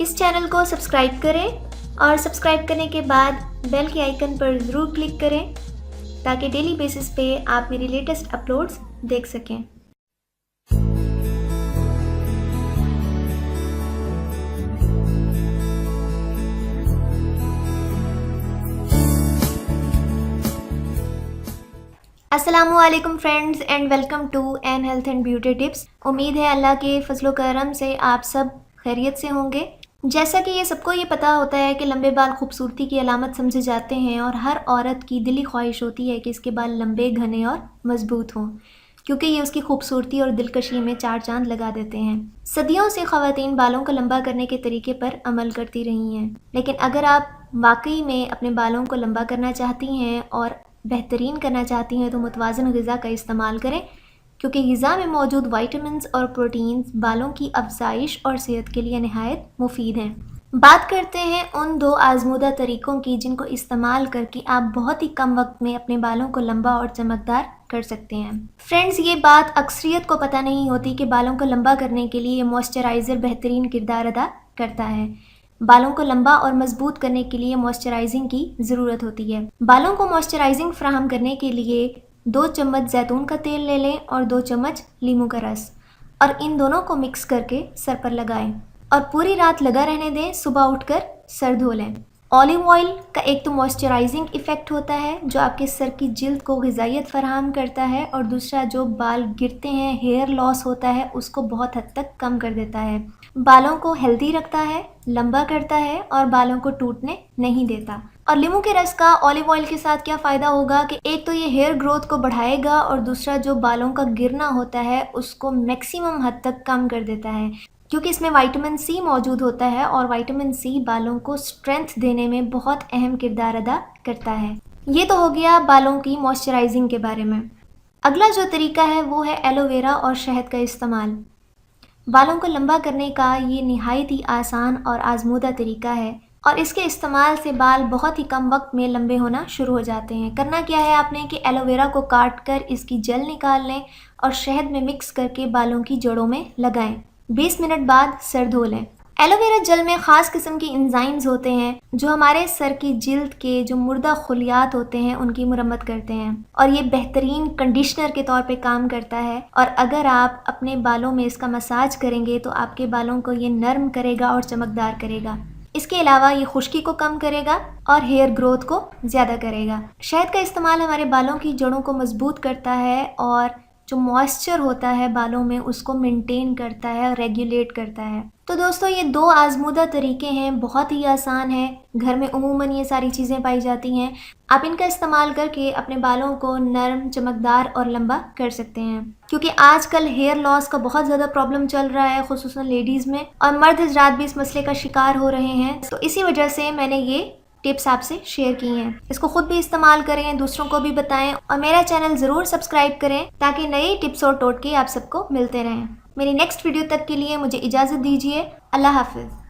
इस चैनल को सब्सक्राइब करें और सब्सक्राइब करने के बाद बेल के आइकन पर ज़रूर क्लिक करें ताकि डेली बेसिस पे आप मेरी लेटेस्ट अपलोड्स देख सकें। अस्सलामुअलैकुम friends and welcome to an health and beauty tips. उम्मीद है अल्लाह के फजलो करम से आप सब खैरियत से होंगे। जैसा कि सबको ये पता होता है कि लंबे बाल खूबसूरती की अलामत समझे जाते हैं और हर औरत की दिली ख्वाहिश होती है कि इसके बाल लंबे, घने और मजबूत हों, क्योंकि ये उसकी खूबसूरती और दिलकशी में चार चांद लगा देते हैं। सदियों से ख़वातीन बालों को लंबा करने के तरीके पर अमल करती रही हैं, लेकिन अगर आप वाकई में अपने बालों को लंबा करना चाहती हैं और बेहतरीन करना चाहती हैं तो मुतवाज़न ग़िज़ा का इस्तेमाल करें, क्योंकि ग़िज़ा में मौजूद वाइटामिन्स और प्रोटीन्स बालों की अफजाइश और सेहत के लिए नहायत मुफीद हैं। बात करते हैं उन दो आजमूदा तरीक़ों की जिनको इस्तेमाल करके आप बहुत ही कम वक्त में अपने बालों को लंबा और चमकदार कर सकते हैं। फ्रेंड्स, ये बात अक्सरियत को पता नहीं होती कि बालों को लंबा करने के लिए मॉइस्चराइज़र बेहतरीन किरदार अदा करता है। बालों को लंबा और मजबूत करने के लिए मॉइस्चराइजिंग की ज़रूरत होती है। बालों को मॉइस्चराइजिंग फ्राहम करने के लिए 2 चम्मच जैतून का तेल ले लें और 2 चम्मच लीमू का रस, और इन दोनों को मिक्स करके सर पर लगाएं और पूरी रात लगा रहने दें। सुबह उठकर सर धो लें। ऑलिव ऑयल का एक तो मॉइस्चराइजिंग इफ़ेक्ट होता है जो आपके सर की जिल्द को ग़िज़ाइयत फराहम करता है, और दूसरा जो बाल गिरते हैं, हेयर लॉस होता है, उसको बहुत हद तक कम कर देता है। बालों को हेल्दी रखता है, लंबा करता है और बालों को टूटने नहीं देता। और लीमू के रस का ऑलिव ऑयल के साथ क्या फ़ायदा होगा कि एक तो ये हेयर ग्रोथ को बढ़ाएगा और दूसरा जो बालों का गिरना होता है उसको मैक्सिमम हद तक कम कर देता है, क्योंकि इसमें विटामिन सी मौजूद होता है और विटामिन सी बालों को स्ट्रेंथ देने में बहुत अहम किरदार अदा करता है। ये तो हो गया बालों की मॉइस्चराइजिंग के बारे में। अगला जो तरीका है वो है एलोवेरा और शहद का इस्तेमाल। बालों को लंबा करने का ये नहायत ही आसान और आजमूदा तरीका है, और इसके इस्तेमाल से बाल बहुत ही कम वक्त में लंबे होना शुरू हो जाते हैं। करना क्या है आपने कि एलोवेरा को काट कर इसकी जेल निकाल लें और शहद में मिक्स करके बालों की जड़ों में लगाएं। 20 मिनट बाद सर धो लें। एलोवेरा जेल में ख़ास किस्म की एंजाइम्स होते हैं जो हमारे सर की जिल्द के जो मुर्दा खुलियात होते हैं उनकी मुरम्मत करते हैं, और ये बेहतरीन कंडीशनर के तौर पे काम करता है। और अगर आप अपने बालों में इसका मसाज करेंगे तो आपके बालों को ये नर्म करेगा और चमकदार करेगा। इसके अलावा ये खुश्की को कम करेगा और हेयर ग्रोथ को ज़्यादा करेगा। शहद का इस्तेमाल हमारे बालों की जड़ों को मजबूत करता है और जो मॉइस्चर होता है बालों में उसको मेंटेन करता है और रेगुलेट करता है। तो दोस्तों, ये 2 आजमूदा तरीके हैं, बहुत ही आसान है, घर में उमूमन ये सारी चीज़ें पाई जाती हैं। आप इनका इस्तेमाल करके अपने बालों को नरम, चमकदार और लंबा कर सकते हैं, क्योंकि आजकल हेयर लॉस का बहुत ज़्यादा प्रॉब्लम चल रहा है, खुसूसन लेडीज़ में, और मर्द हजरात भी इस मसले का शिकार हो रहे हैं। तो इसी वजह से मैंने ये टिप्स आपसे शेयर की हैं। इसको खुद भी इस्तेमाल करें, दूसरों को भी बताएं, और मेरा चैनल ज़रूर सब्सक्राइब करें ताकि नए टिप्स और टोटके आप सबको मिलते रहें। मेरी नेक्स्ट वीडियो तक के लिए मुझे इजाज़त दीजिए। अल्लाह हाफ़िज़।